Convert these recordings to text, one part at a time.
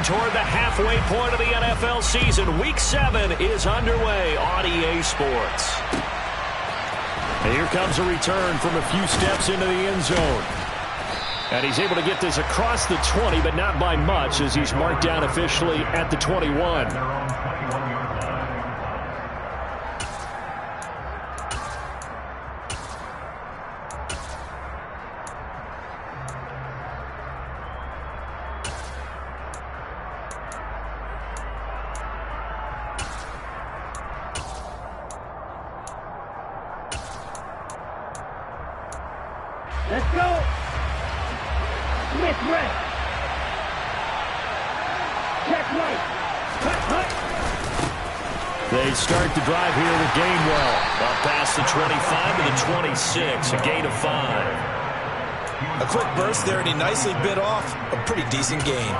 toward the halfway point of the NFL season. Week 7 is underway on EA Sports. And here comes a return from a few steps into the end zone. And he's able to get this across the 20, but not by much, as he's marked down officially at the 21. Let's go. Smith red. Check right. Cut. They start the drive here with Gainwell. Up past the 25 to the 26, a gain of 5. A quick burst there, and he nicely bit off a pretty decent gain.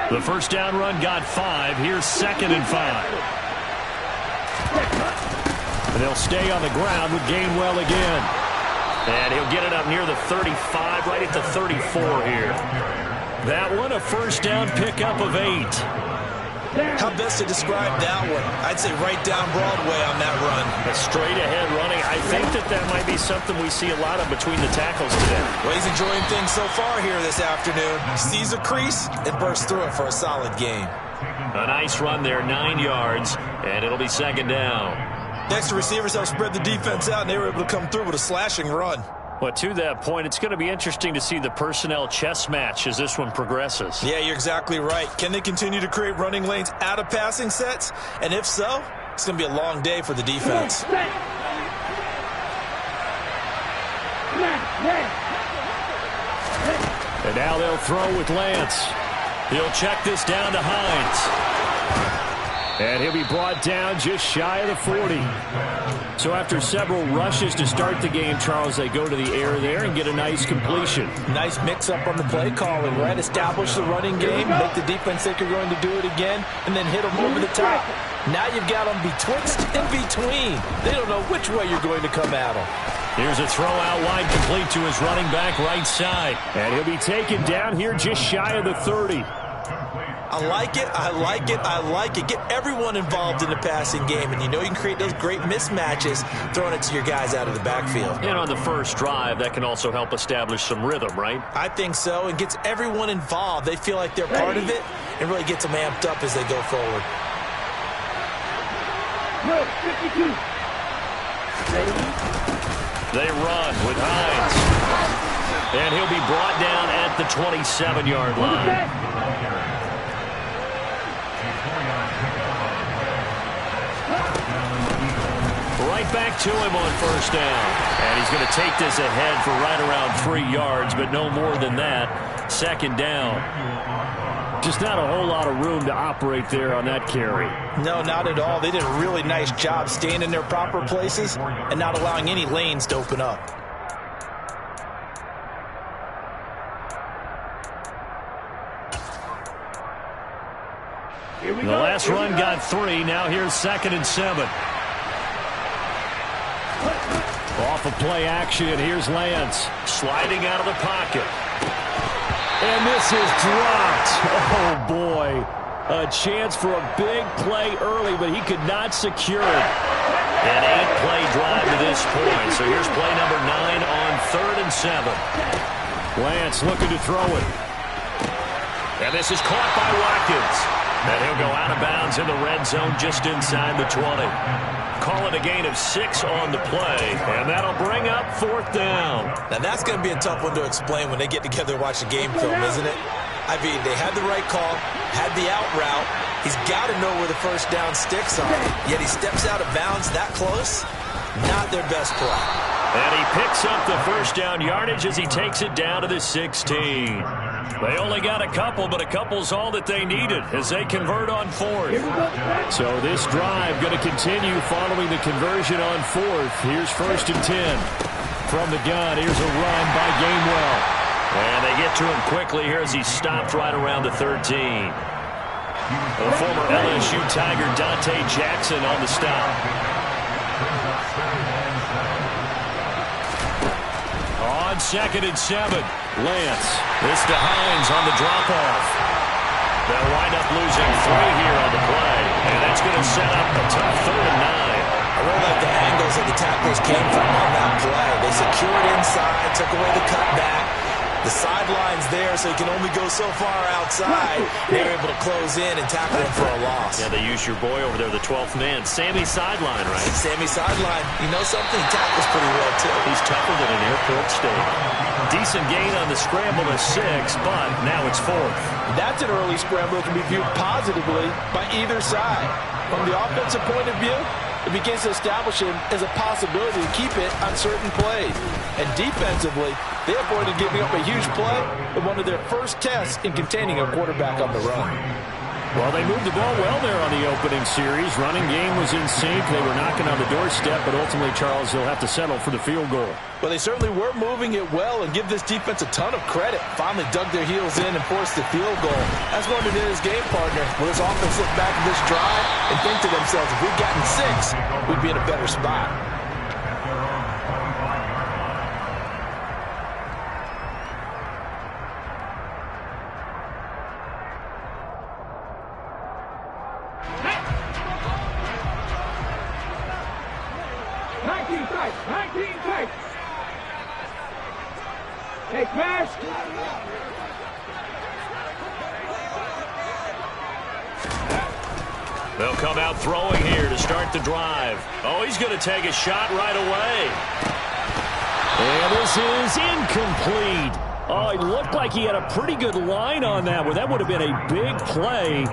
The first down run got 5. Here's 2nd and 5. And they'll stay on the ground with Gainwell again. And he'll get it up near the 35, right at the 34 here. That one, a first down pickup of 8. How best to describe that one? I'd say right down Broadway on that run. A straight-ahead running. I think that might be something we see a lot of between the tackles today. Well, he's enjoying things so far here this afternoon. Sees a crease and bursts through it for a solid gain. A nice run there, 9 yards, and it'll be 2nd down. Next, the receivers have spread the defense out, and they were able to come through with a slashing run. Well, to that point, it's going to be interesting to see the personnel chess match as this one progresses. Yeah, you're exactly right. Can they continue to create running lanes out of passing sets? And if so, it's going to be a long day for the defense. And now they'll throw with Lance. He'll check this down to Hines. And he'll be brought down just shy of the 40. So after several rushes to start the game, Charles, they go to the air there and get a nice completion. Nice mix-up on the play calling, right? Establish the running game, make the defense think you're going to do it again, and then hit them over the top. Now you've got them betwixt and between. They don't know which way you're going to come at them. Here's a throw out wide, complete to his running back right side. And he'll be taken down here just shy of the 30. I like it, I like it, I like it. Get everyone involved in the passing game, and you know you can create those great mismatches throwing it to your guys out of the backfield. And on the first drive, that can also help establish some rhythm, right? I think so, and gets everyone involved. They feel like they're part of it, and really gets them amped up as they go forward. They run with Hines. And he'll be brought down at the 27-yard line. Right back to him on first down. And he's going to take this ahead for right around 3 yards, but no more than that. 2nd down. Just not a whole lot of room to operate there on that carry. No, not at all. They did a really nice job staying in their proper places and not allowing any lanes to open up. The last run got 3. Now here's 2nd and 7. Off of play action, here's Lance. Sliding out of the pocket. And this is dropped. Oh, boy. A chance for a big play early, but he could not secure it. An 8-play drive to this point. So here's play number 9 on 3rd and 7. Lance looking to throw it. And this is caught by Watkins. And he'll go out of bounds in the red zone just inside the 20. Call it a gain of 6 on the play, and that'll bring up 4th down. Now that's going to be a tough one to explain when they get together and watch the game film, isn't it? I mean, they had the right call, had the out route. He's got to know where the first down sticks are. Yet he steps out of bounds that close. Not their best play. And he picks up the first down yardage as he takes it down to the 16. They only got a couple, but a couple's all that they needed as they convert on 4th. So this drive going to continue following the conversion on 4th. Here's 1st and 10. From the gun, here's a run by Gainwell. And they get to him quickly here as he stopped right around the 13. The former LSU Tiger Dante Jackson on the stop. On 2nd and 7, Lance. This to Hines on the drop-off. They'll wind up losing 3 here on the play, and that's going to set up a tough 3rd and 9. I really like the angles that the tacklers came from on that play. They secured inside, took away the cutback. The sideline's there, so he can only go so far outside. They were able to close in and tackle him for a loss. Yeah, they use your boy over there, the 12th man. Sammy Sideline, right? Sammy Sideline. You know something? He tackles pretty well, too. He's tougher than an airport steak. Decent gain on the scramble to 6, but now it's 4th. That's an early scramble that can be viewed positively by either side. From the offensive point of view, it begins to establish him as a possibility to keep it on certain plays. And defensively, they avoided giving up a huge play in one of their first tests in containing a quarterback on the run. Well, they moved the ball well there on the opening series. Running game was in sync. They were knocking on the doorstep, but ultimately, Charles, they'll have to settle for the field goal. Well, they certainly were moving it well, and give this defense a ton of credit. Finally dug their heels in and forced the field goal. That's one of his game partner. Will his offense look back at this drive and think to themselves, if we'd gotten 6, we'd be in a better spot. Hey, smash! They'll come out throwing here to start the drive. Oh, he's going to take a shot right away. And this is incomplete. Oh, it looked like he had a pretty good line on that one. That would have been a big play,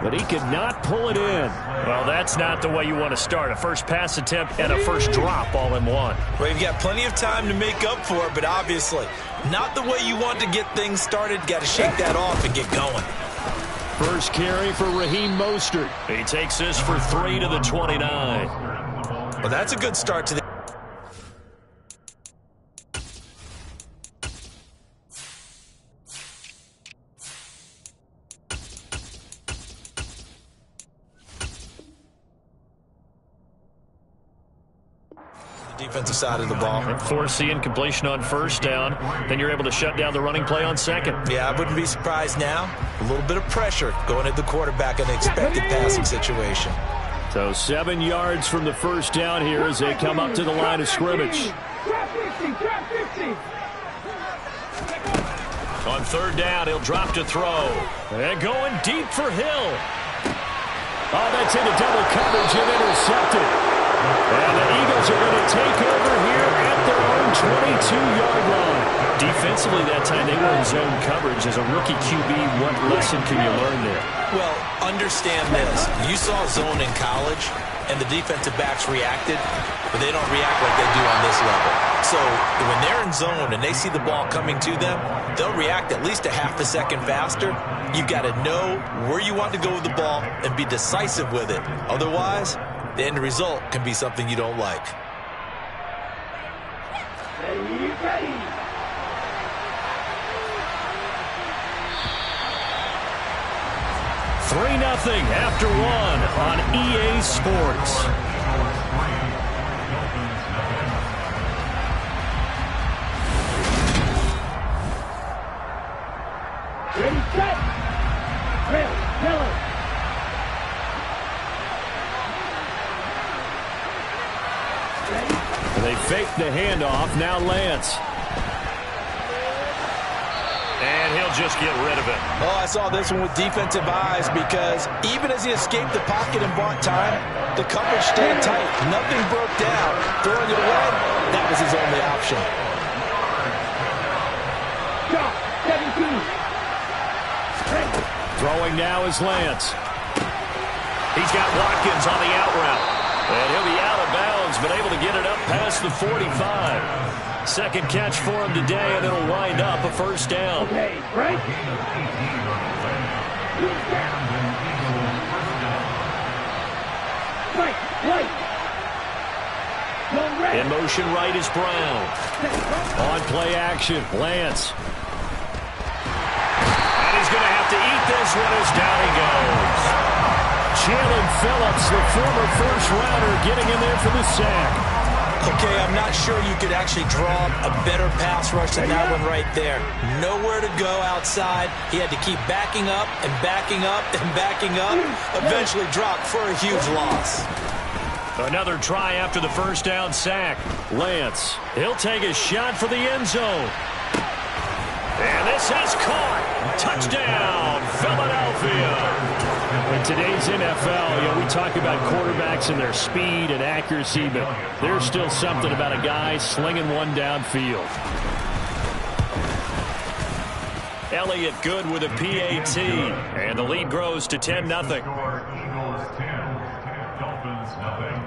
but he could not pull it in. Well, that's not the way you want to start. A first pass attempt and a first drop all in one. Well, you've got plenty of time to make up for it, but obviously not the way you want to get things started. Got to shake that off and get going. First carry for Raheem Mostert. He takes this for 3 to the 29. Well, that's a good start to the defensive side of the ball. Force the incompletion on first down. Then you're able to shut down the running play on second. Yeah, I wouldn't be surprised now. A little bit of pressure going at the quarterback in an expected passing situation. So 7 yards from the first down here as they come up to the line of scrimmage. On third down, he'll drop to throw. And going deep for Hill. Oh, that's into double coverage and intercepted. And the Eagles are going to take over here at their own 22-yard line. Defensively that time, they were in zone coverage. As a rookie QB, what lesson can you learn there? Well, understand this. You saw zone in college, and the defensive backs reacted, but they don't react like they do on this level. So when they're in zone and they see the ball coming to them, they'll react at least a half a second faster. You've got to know where you want to go with the ball and be decisive with it. Otherwise, the end result can be something you don't like. Ready. 3-0 after 1 on EA Sports. Ready, set. Drill, Miller. They fake the handoff. Now Lance. And he'll just get rid of it. Oh, I saw this one with defensive eyes because even as he escaped the pocket and bought time, the coverage stayed tight. Nothing broke down. Throwing it away, that was his only option. Shot, 17. Throwing now is Lance. He's got Watkins on the out route. And he'll be out of bounds, but able to get it up past the 45. Second catch for him today, and it'll wind up a first down. Okay, right. In motion right is Brown. On play action, Lance. this one as down he goes. Jalen Phillips, the former first-rounder, getting in there for the sack. Okay, I'm not sure you could actually draw a better pass rush than that one right there. Nowhere to go outside. He had to keep backing up and backing up and backing up. Eventually dropped for a huge loss. Another try after the first down sack. Lance, he'll take a shot for the end zone. And this has caught. Touchdown, Philadelphia. In today's NFL, we talk about quarterbacks and their speed and accuracy, but there's still something about a guy slinging one downfield. Elliott good with a PAT, and the lead grows to 10-0. Eagles 10, Dolphins nothing.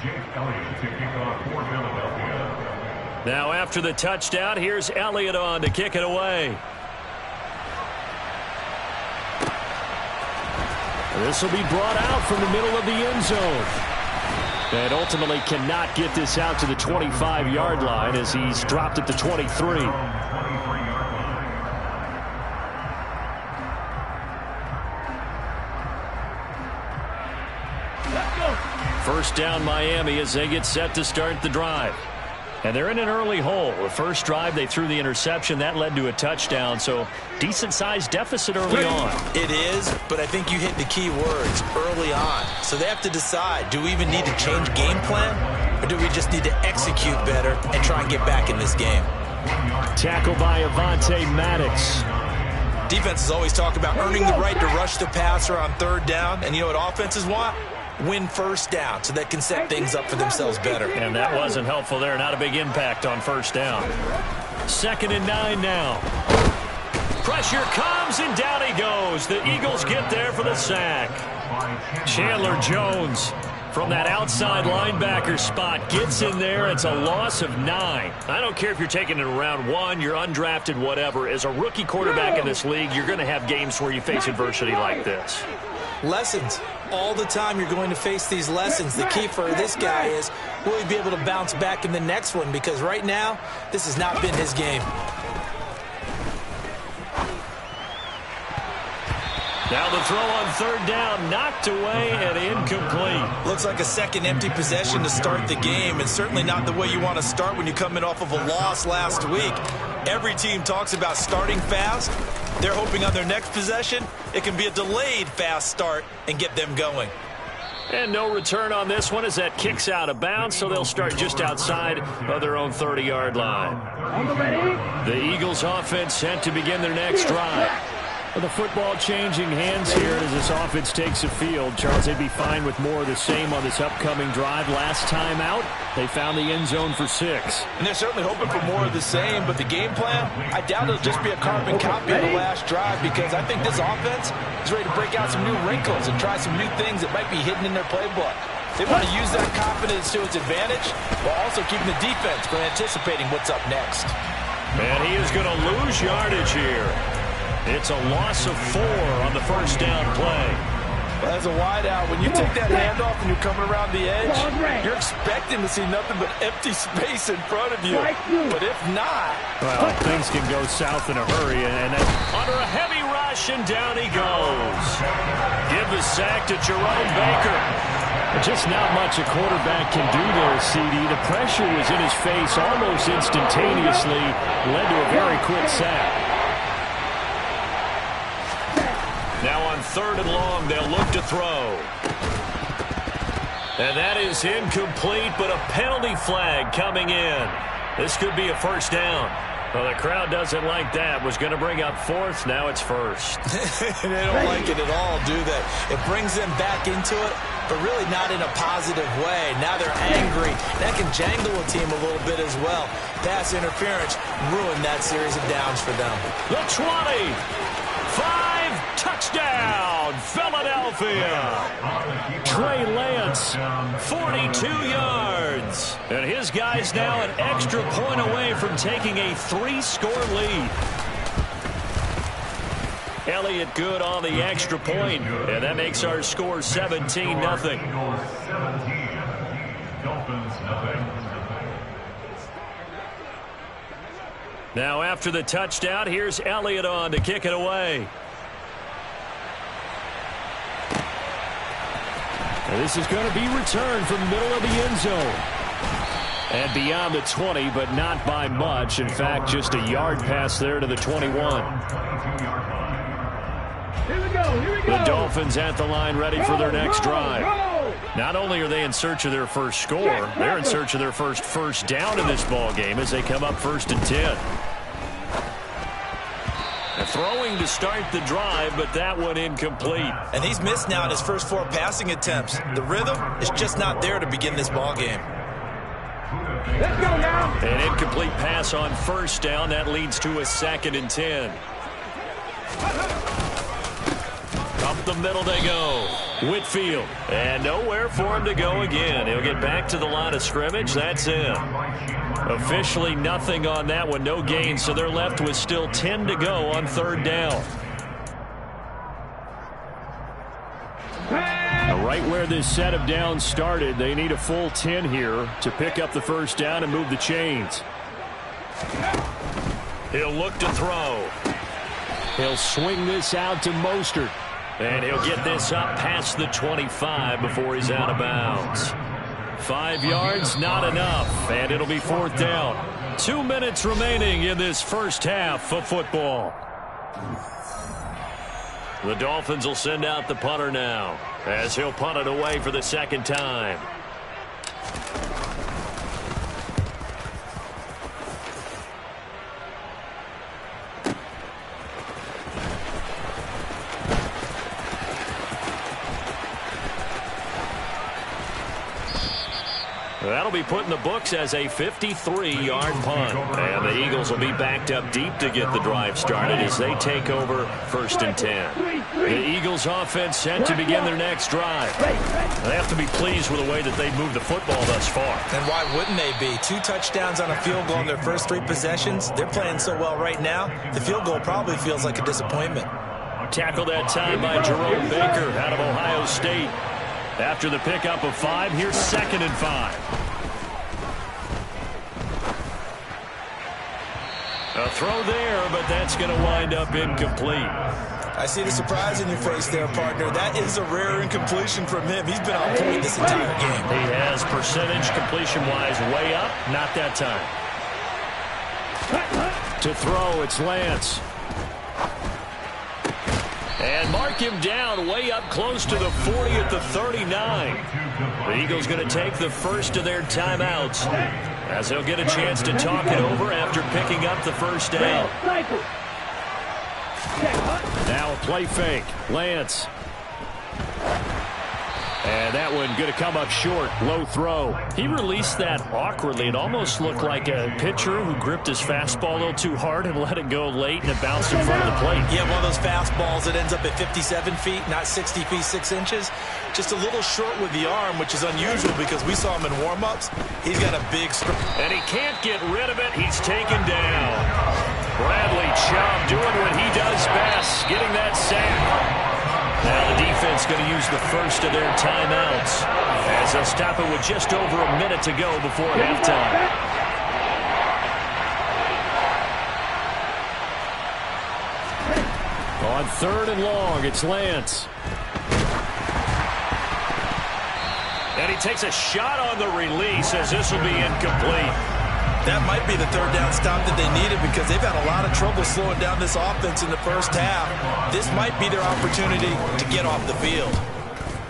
Jake Elliott to kick off for Philadelphia. Now after the touchdown, here's Elliott on to kick it away. This will be brought out from the middle of the end zone. And ultimately cannot get this out to the 25-yard line as he's dropped at the 23. First down Miami as they get set to start the drive. And they're in an early hole. The first drive, they threw the interception. That led to a touchdown, so decent-sized deficit early on. It is, but I think you hit the key words, early on. So they have to decide, do we even need to change game plan, or do we just need to execute better and try and get back in this game? Tackle by Avonte Maddox. Defenses always talk about earning the right to rush the passer on third down, and you know what offenses want? Win first down so they can set things up for themselves better. And that wasn't helpful there. Not a big impact on first down. 2nd and 9 now. Pressure comes and down he goes. The Eagles get there for the sack. Chandler Jones from that outside linebacker spot gets in there. It's a loss of 9. I don't care if you're taking it in round 1, you're undrafted, whatever. As a rookie quarterback in this league, you're going to have games where you face adversity like this. Lessons. All the time you're going to face these lessons. The key for this guy is, will he be able to bounce back in the next one? Because right now, this has not been his game. Now the throw on third down, knocked away and incomplete. Looks like a second empty possession to start the game, and certainly not the way you want to start when you're coming off of a loss last week. Every team talks about starting fast. They're hoping on their next possession, it can be a delayed fast start and get them going. And no return on this one as that kicks out of bounds, so they'll start just outside of their own 30-yard line. The Eagles offense set to begin their next drive. With the football changing hands here as this offense takes the field. Charles, they'd be fine with more of the same on this upcoming drive. Last time out, they found the end zone for 6. And they're certainly hoping for more of the same, but the game plan, I doubt it'll just be a carbon copy of the last drive, because I think this offense is ready to break out some new wrinkles and try some new things that might be hidden in their playbook. They want to use that confidence to its advantage while also keeping the defense from anticipating what's up next. And he is going to lose yardage here. It's a loss of 4 on the first down play. Well, as a wideout, when you take that handoff and you're coming around the edge, you're expecting to see nothing but empty space in front of you. But if not... Well, things can go south in a hurry, and then under a heavy rush, and down he goes. Give the sack to Jerome Baker. Just not much a quarterback can do there, CD. The pressure was in his face almost instantaneously, led to a very quick sack. Now on 3rd and long, they'll look to throw. And that is incomplete, but a penalty flag coming in. This could be a first down. Well, the crowd doesn't like that. Was going to bring up 4th. Now it's 1st. They don't like it at all, do they? It brings them back into it, but really not in a positive way. Now they're angry. That can jangle a team a little bit as well. Pass interference ruined that series of downs for them. The 20. 5, touchdown, Philadelphia. Trey Lance, 42 yards. And his guys now an extra point away from taking a 3-score lead. Elliott good on the extra point, and that makes our score 17-0. Eagles 17, Dolphins nothing. Now after the touchdown, here's Elliott on to kick it away. And this is going to be returned from the middle of the end zone. And beyond the 20, but not by much. In fact, just a yard pass there to the 21. Here we go. The Dolphins at the line ready for their next drive. Not only are they in search of their first score, they're in search of their first down in this ball game as they come up 1st and 10. And throwing to start the drive, but that one incomplete. And he's missed now in his first 4 passing attempts. The rhythm is just not there to begin this ball game. Let's go now. An incomplete pass on 1st down. That leads to a 2nd and 10. Up the middle they go. Whitfield. And nowhere for him to go again. He'll get back to the line of scrimmage. That's it. Officially nothing on that one. No gain. So they're left with still 10 to go on 3rd down. Right where this set of downs started, they need a full 10 here to pick up the 1st down and move the chains. He'll look to throw. He'll swing this out to Mostert. And he'll get this up past the 25 before he's out of bounds. 5 yards, not enough, and it'll be 4th down. 2 minutes remaining in this first half of football. The Dolphins will send out the punter now, as he'll punt it away for the 2nd time. That'll be put in the books as a 53-yard punt. And the Eagles will be backed up deep to get the drive started as they take over 1st and 10. The Eagles offense set to begin their next drive. They have to be pleased with the way that they've moved the football thus far. And why wouldn't they be? 2 touchdowns on a field goal in their first 3 possessions. They're playing so well right now, the field goal probably feels like a disappointment. Tackled that time by Jerome Baker out of Ohio State. After the pickup of 5, here's 2nd and 5. A throw there, but that's going to wind up incomplete. I see the surprise in your face there, partner. That is a rare incompletion from him. He's been on point this entire game. He has percentage completion-wise way up. Not that time. To throw, it's Lance. And mark him down way up close to the 40 at the 39. The Eagles going to take the first of their timeouts as they'll get a chance to talk it over after picking up the 1st down. Now a play fake. Lance. And that one going to come up short. Low throw. He released that awkwardly. It almost looked like a pitcher who gripped his fastball a little too hard and let it go late, and it bounced in front of the plate. Yeah, one of those fastballs that ends up at 57 feet, not 60 feet, 6 inches. Just a little short with the arm, which is unusual because we saw him in warm-ups. He's got a big strike. And he can't get rid of it. He's taken down. Bradley Chubb doing what he does best, getting that sack. Now the defense going to use the first of their timeouts as they'll stop it with just over a minute to go before halftime. On 3rd and long, it's Lance. And he takes a shot on the release as this will be incomplete. That might be the 3rd down stop that they needed because they've had a lot of trouble slowing down this offense in the first half. This might be their opportunity to get off the field.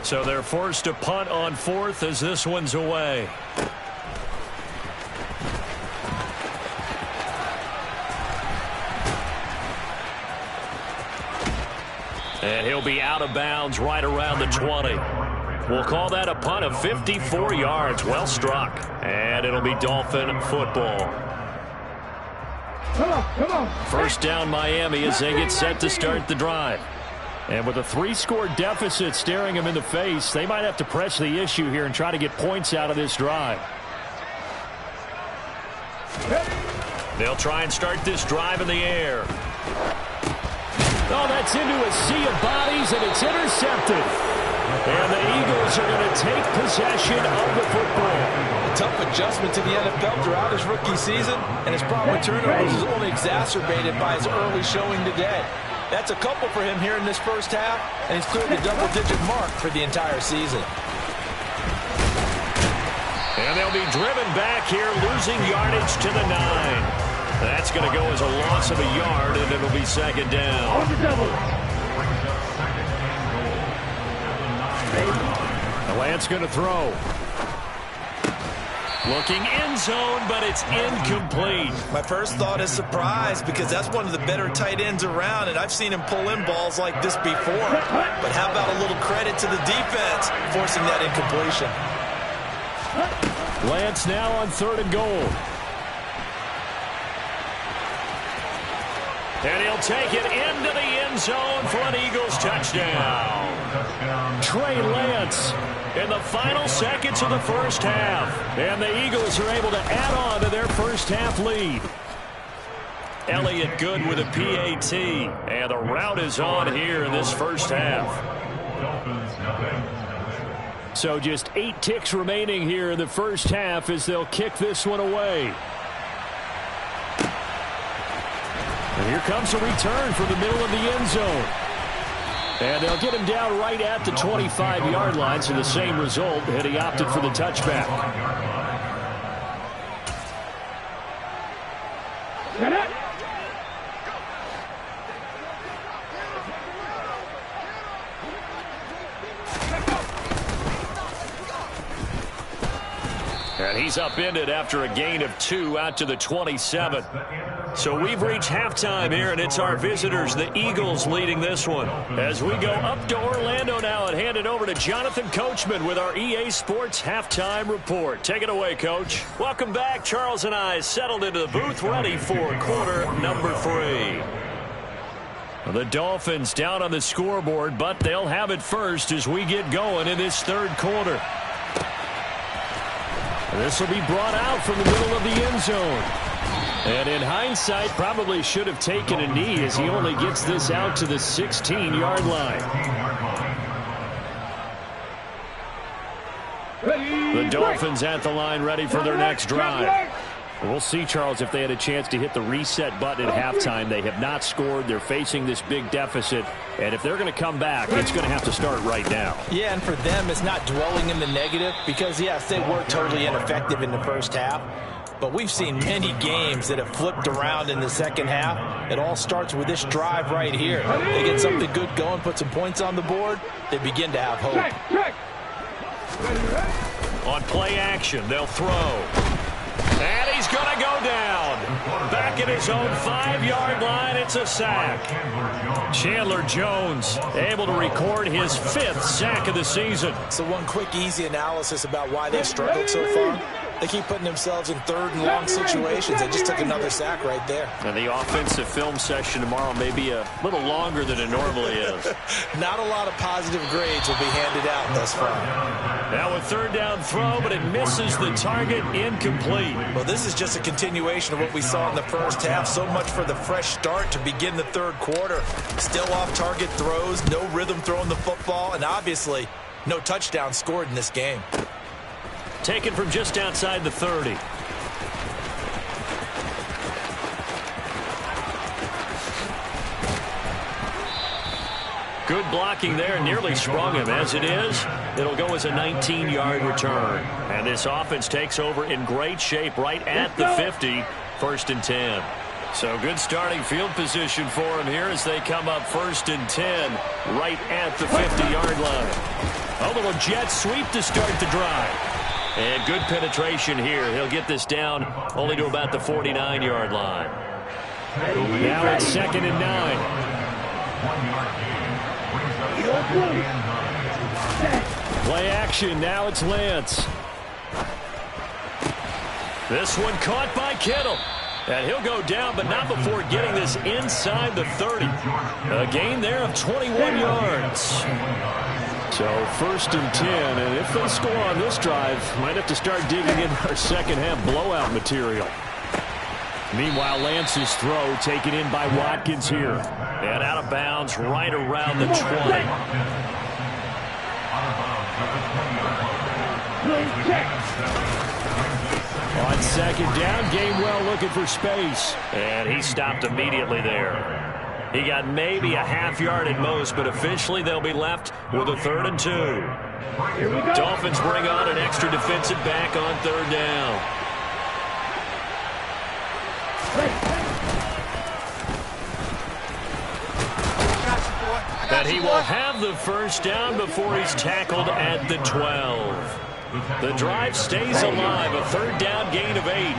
So they're forced to punt on 4th as this one's away. And he'll be out of bounds right around the 20. We'll call that a punt of 54 yards. Well struck. And it'll be Dolphin football. Come on. 1st down Miami as they get set to start the drive. And with a 3-score deficit staring them in the face, they might have to press the issue here and try to get points out of this drive. They'll try and start this drive in the air. Oh, that's into a sea of bodies, and it's intercepted. And the Eagles are going to take possession of the football. tough adjustment to the NFL throughout his rookie season, and his problem with turnovers is only exacerbated by his early showing today. That's a couple for him here in this first half, and he's cleared the double-digit mark for the entire season. And they'll be driven back here, losing yardage to the 9. That's going to go as a loss of a yard, and it'll be second down. Lance going to throw. Looking end zone, but it's incomplete. My first thought is surprise, because that's one of the better tight ends around, and I've seen him pull in balls like this before. But how about a little credit to the defense forcing that incompletion? Lance now on 3rd and goal. And he'll take it into the end zone for an Eagles touchdown. Trey Lance in the final seconds of the first half. And the Eagles are able to add on to their first half lead. Elliott Good with a PAT. And the route is on here in this first half. So just 8 ticks remaining here in the first half as they'll kick this one away. And here comes a return from the middle of the end zone. And they'll get him down right at the 25-yard line, so the same result, and he opted for the touchback. And he's upended after a gain of 2 out to the 27. So we've reached halftime here, and it's our visitors, the Eagles, leading this one. As we go up to Orlando now and hand it over to Jonathan Coachman with our EA Sports Halftime Report. Take it away, Coach. Welcome back. Charles and I settled into the booth, ready for quarter number 3. The Dolphins down on the scoreboard, but they'll have it first as we get going in this third quarter. This will be brought out from the middle of the end zone. And in hindsight, probably should have taken a knee as he only gets this out to the 16-yard line. The Dolphins at the line, ready for their next drive. We'll see, Charles, if they had a chance to hit the reset button at halftime. They have not scored. They're facing this big deficit. And if they're going to come back, it's going to have to start right now. Yeah, and for them, it's not dwelling in the negative because, yes, they were totally ineffective in the first half. But we've seen many games that have flipped around in the second half. It all starts with this drive right here. They get something good going, put some points on the board, they begin to have hope. On play action, they'll throw. And he's going to go down. Back at his own 5-yard line, it's a sack. Chandler Jones able to record his 5th sack of the season. So one quick, easy analysis about why they've struggled so far. They keep putting themselves in 3rd and long situations. They just took another sack right there. And the offensive film session tomorrow may be a little longer than it normally is. Not a lot of positive grades will be handed out thus far. Now a 3rd down throw, but it misses the target, incomplete. Well, this is just a continuation of what we saw in the first half. So much for the fresh start to begin the third quarter. Still off-target throws, no rhythm throwing the football, and obviously no touchdown scored in this game. Taken from just outside the 30. Good blocking there, nearly sprung him. As it is, it'll go as a 19-yard return. And this offense takes over in great shape right at the 50, 1st and 10. So good starting field position for him here as they come up 1st and 10 right at the 50-yard line. A little jet sweep to start the drive. And good penetration here. He'll get this down only to about the 49-yard line. Now it's 2nd and 9. Play action. Now it's Lance. This one caught by Kittle. And he'll go down, but not before getting this inside the 30. A gain there of 21 yards. So 1st and 10, and if they score on this drive, might have to start digging in our second half blowout material. Meanwhile, Lance's throw taken in by Watkins here. And out of bounds right around the 20. On second down, Gainwell looking for space. And he stopped immediately there. He got maybe a half yard at most, but officially they'll be left with a 3rd and 2. Dolphins bring on an extra defensive back on 3rd down. And he will have the first down before he's tackled at the 12. The drive stays alive, a 3rd down gain of 8.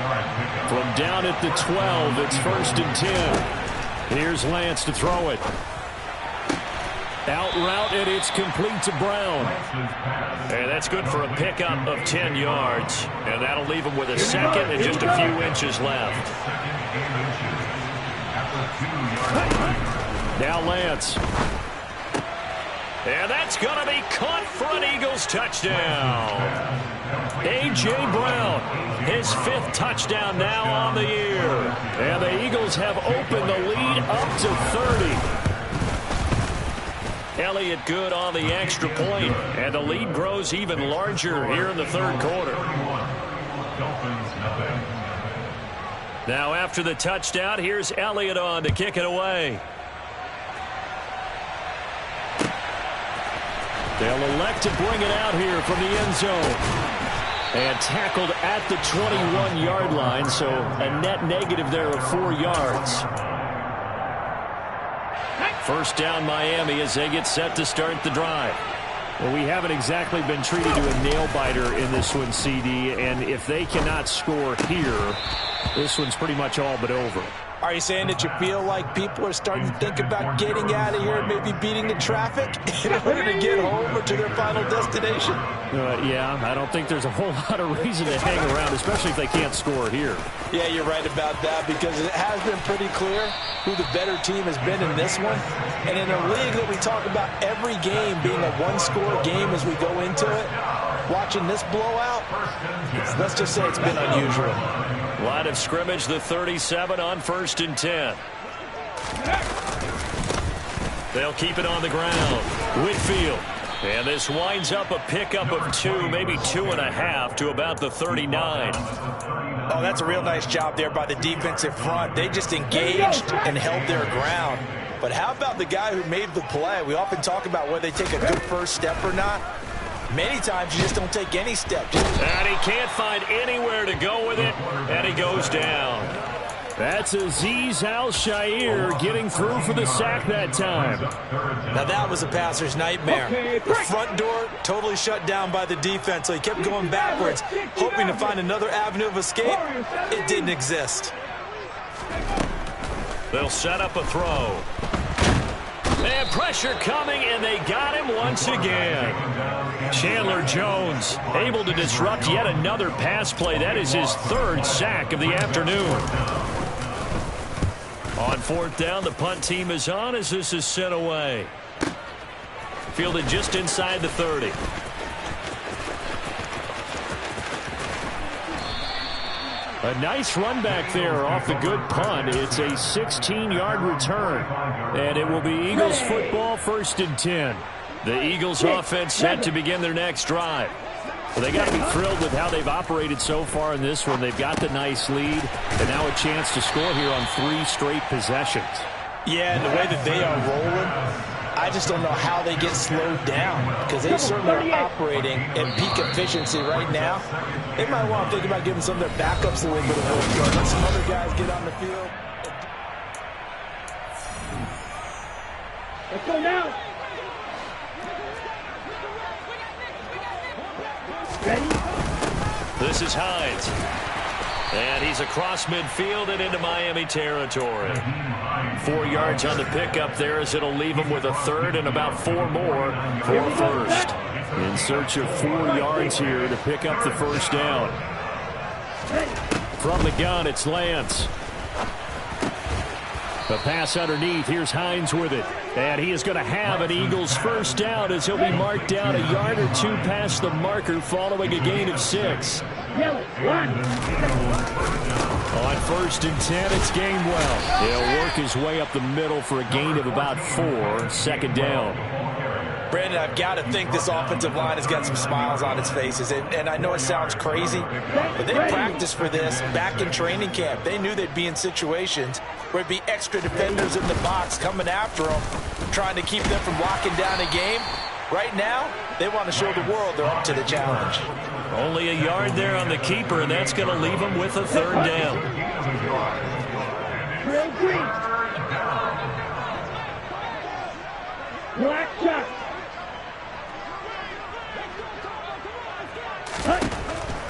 From down at the 12, it's 1st and 10. Here's Lance to throw it. Out route, and it's complete to Brown. And that's good for a pickup of 10 yards. And that'll leave him with a 2nd and just a few inches left. Now Lance. And that's going to be caught for an Eagles touchdown. A.J. Brown, his 5th touchdown now on the year. And the Eagles have opened the lead up to 30. Elliott good on the extra point, and the lead grows even larger here in the 3rd quarter. Now after the touchdown, here's Elliott on to kick it away. They'll elect to bring it out here from the end zone. And tackled at the 21-yard line, so a net negative there of 4 yards. First down Miami as they get set to start the drive. Well, we haven't exactly been treated to a nail-biter in this one, CD, and if they cannot score here, this one's pretty much all but over. Are you saying that you feel like people are starting to think about getting out of here and maybe beating the traffic in order to get home or to their final destination? Yeah, I don't think there's a whole lot of reason to hang around, especially if they can't score here. Yeah, you're right about that, because it has been pretty clear who the better team has been in this one. And in a league that we talk about every game being a one-score game as we go into it, watching this blowout, let's just say it's been unusual. Line of scrimmage, the 37 on 1st and 10. They'll keep it on the ground. Whitfield. And this winds up a pickup of 2, maybe 2.5 to about the 39. Oh, that's a real nice job there by the defensive front. They just engaged and held their ground. But how about the guy who made the play? We often talk about whether they take a good first step or not. Many times you just don't take any steps. And he can't find anywhere to go with it, and he goes down. That's Azeez Al-Shaair getting through for the sack that time. Now that was a passer's nightmare. The front door totally shut down by the defense, so he kept going backwards, hoping to find another avenue of escape. It didn't exist. They'll set up a throw. And pressure coming, and they got him once again. Chandler Jones able to disrupt yet another pass play. That is his 3rd sack of the afternoon. On 4th down, the punt team is on as this is sent away. Fielded just inside the 30. A nice run back there off the good punt. It's a 16-yard return. And it will be Eagles football, 1st and 10. The Eagles offense set to begin their next drive. Well, they got to be thrilled with how they've operated so far in this one. They've got the nice lead, and now a chance to score here on 3 straight possessions. Yeah, and the way that they are rolling, I just don't know how they get slowed down, because they certainly are operating at peak efficiency right now. They might want to think about giving some of their backups a little bit of work. Let some other guys get on the field. Let's go now. Ready? This is Hines. And he's across midfield and into Miami territory. 4 yards on the pickup there as it'll leave him with a 3rd and about 4 more for a 1st. In search of 4 yards here to pick up the 1st down. From the gun, it's Lance. The pass underneath. Here's Hines with it. And he is going to have an Eagles 1st down as he'll be marked down a yard or 2 past the marker following a gain of 6. On 1st and 10, it's Gainwell. He'll work his way up the middle for a gain of about 4. 2nd down. Brandon, I've got to think this offensive line has got some smiles on its faces. And I know it sounds crazy, but they practiced for this back in training camp. They knew they'd be in situations where it'd be extra defenders in the box coming after them, trying to keep them from locking down a game. Right now, they want to show the world they're up to the challenge. Only a yard there on the keeper, and that's going to leave them with a third down. Black shot.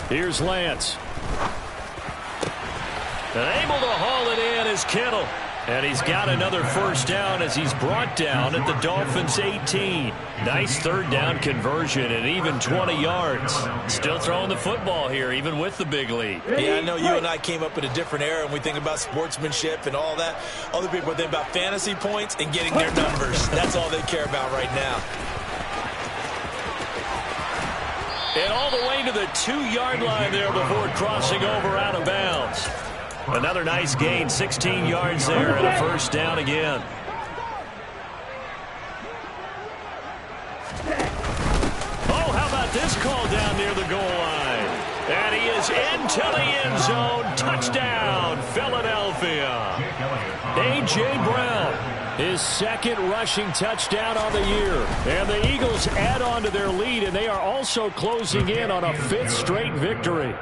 Here's Lance. And able to haul it in is Kittle. And he's got another first down as he's brought down at the Dolphins' 18. Nice third down conversion and even 20 yards. Still throwing the football here, even with the big lead. Yeah, I know you and I came up in a different era, and we think about sportsmanship and all that. Other people think about fantasy points and getting their numbers. That's all they care about right now. And all the way to the 2-yard line there before crossing over out of bounds. Another nice gain, 16 yards there, and a first down again. Oh, how about this call down near the goal line? And he is into the end zone. Touchdown, Philadelphia. A.J. Brown, his second rushing touchdown on the year. And the Eagles add on to their lead, and they are also closing in on a 5th straight victory.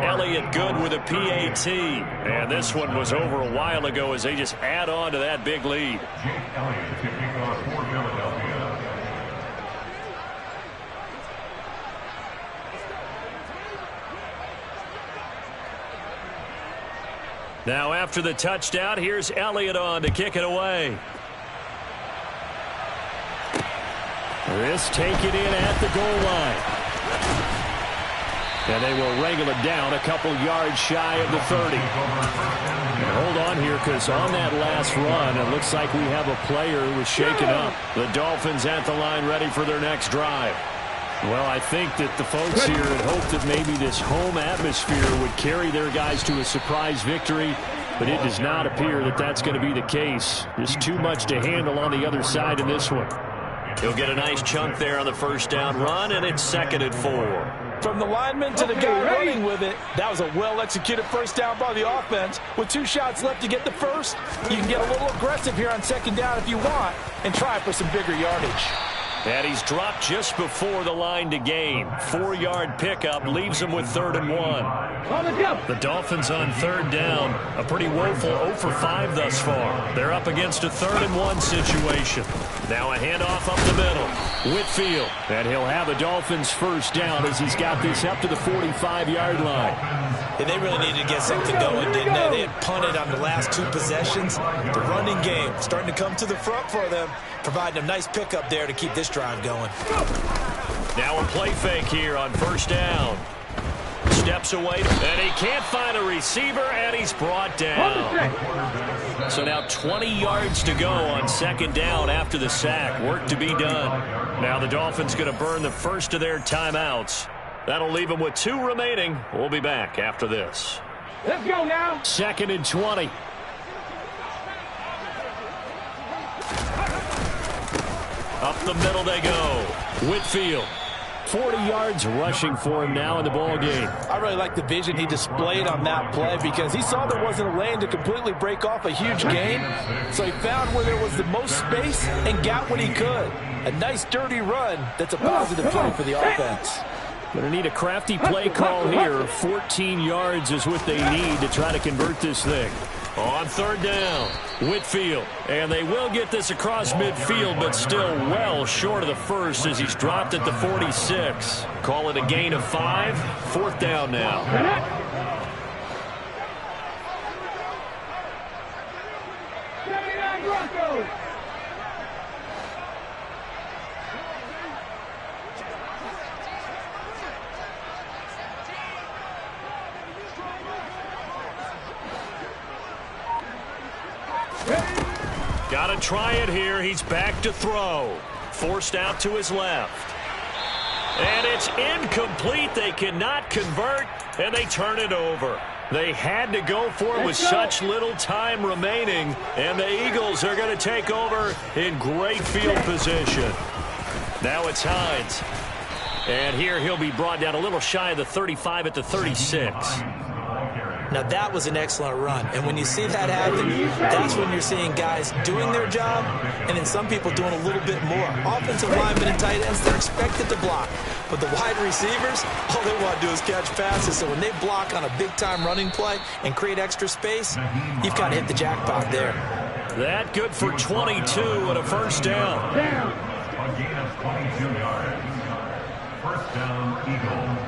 Elliott good with a PAT. And this one was over a while ago as they just add on to that big lead. Now after the touchdown, here's Elliott on to kick it away. This taken in at the goal line. And they will wrangle it down a couple yards shy of the 30. And hold on here, because on that last run, it looks like we have a player who was shaken up. The Dolphins at the line ready for their next drive. Well, I think that the folks here had hoped that maybe this home atmosphere would carry their guys to a surprise victory, but it does not appear that that's going to be the case. There's too much to handle on the other side in this one. He'll get a nice chunk there on the first down run, and it's 2nd and 4. From the lineman to the guy running with it, that was a well-executed first down by the offense. With 2 shots left to get the first, you can get a little aggressive here on 2nd down if you want and try for some bigger yardage. And he's dropped just before the line to gain. 4-yard pickup leaves him with 3rd and 1. The Dolphins on 3rd down. A pretty woeful 0 for 5 thus far. They're up against a 3rd and 1 situation. Now a handoff up the middle. Whitfield. And he'll have the Dolphins first down as he's got this up to the 45-yard line. And they really needed to get something going, didn't they? They had punted on the last 2 possessions. The running game starting to come to the front for them, providing a nice pickup there to keep this drive going. Now a play fake here on first down. Steps away, and he can't find a receiver, and he's brought down. So now 20 yards to go on 2nd down after the sack. Work to be done. Now the Dolphins going to burn the first of their timeouts. That'll leave them with 2 remaining. We'll be back after this. Let's go now. 2nd and 20. Up the middle they go. Whitfield. 40 yards rushing for him now in the ball game. I really like the vision he displayed on that play because he saw there wasn't a lane to completely break off a huge gain. So he found where there was the most space and got what he could. A nice dirty run that's a positive play for the offense. Going to need a crafty play call here. 14 yards is what they need to try to convert this thing. On 3rd down, Whitfield. And they will get this across midfield, but still well short of the first as he's dropped at the 46. Call it a gain of 5. 4th down now. Got to try it here. He's back to throw. Forced out to his left. And it's incomplete. They cannot convert, and they turn it over. They had to go for it with such little time remaining, and the Eagles are going to take over in great field position. Now it's Hines. And here he'll be brought down a little shy of the 35 at the 36. Now, that was an excellent run. And when you see that happen, that's when you're seeing guys doing their job and then some people doing a little bit more. Offensive linemen and tight ends, they're expected to block. But the wide receivers, all they want to do is catch passes. So when they block on a big-time running play and create extra space, you've got to hit the jackpot there. That good for 22 and a first down. A gain of 22 yards. First down, Eagles.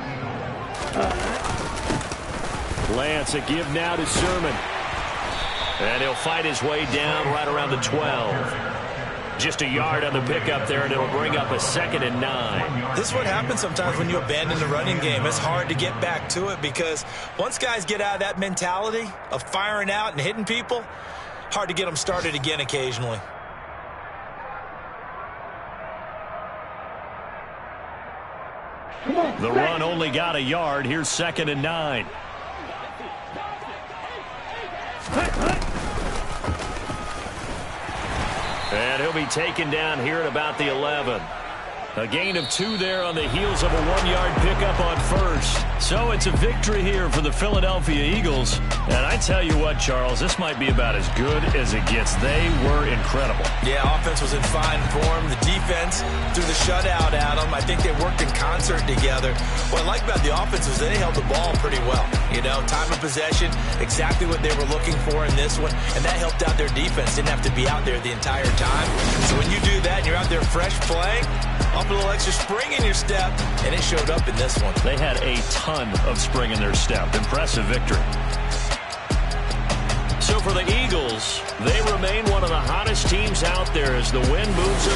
Lance, a give now to Sermon. And he'll fight his way down right around the 12. Just a yard on the pickup there, and it'll bring up a 2nd and 9. This is what happens sometimes when you abandon the running game. It's hard to get back to it because once guys get out of that mentality of firing out and hitting people, hard to get them started again occasionally. The run only got a yard. Here's 2nd and 9. And he'll be taken down here at about the 11. A gain of 2 there on the heels of a 1-yard pickup on first. So it's a victory here for the Philadelphia Eagles. And I tell you what, Charles, this might be about as good as it gets. They were incredible. Yeah, offense was in fine form. The defense threw the shutout at them. I think they worked in concert together. What I like about the offense was they held the ball pretty well. You know, time of possession, exactly what they were looking for in this one. And that helped out their defense. Didn't have to be out there the entire time. So when you do that and you're out there fresh playing, up a little extra spring in your step, and it showed up in this one. They had a ton of spring in their step. Impressive victory. So for the Eagles, they remain one of the hottest teams out there as the wind moves them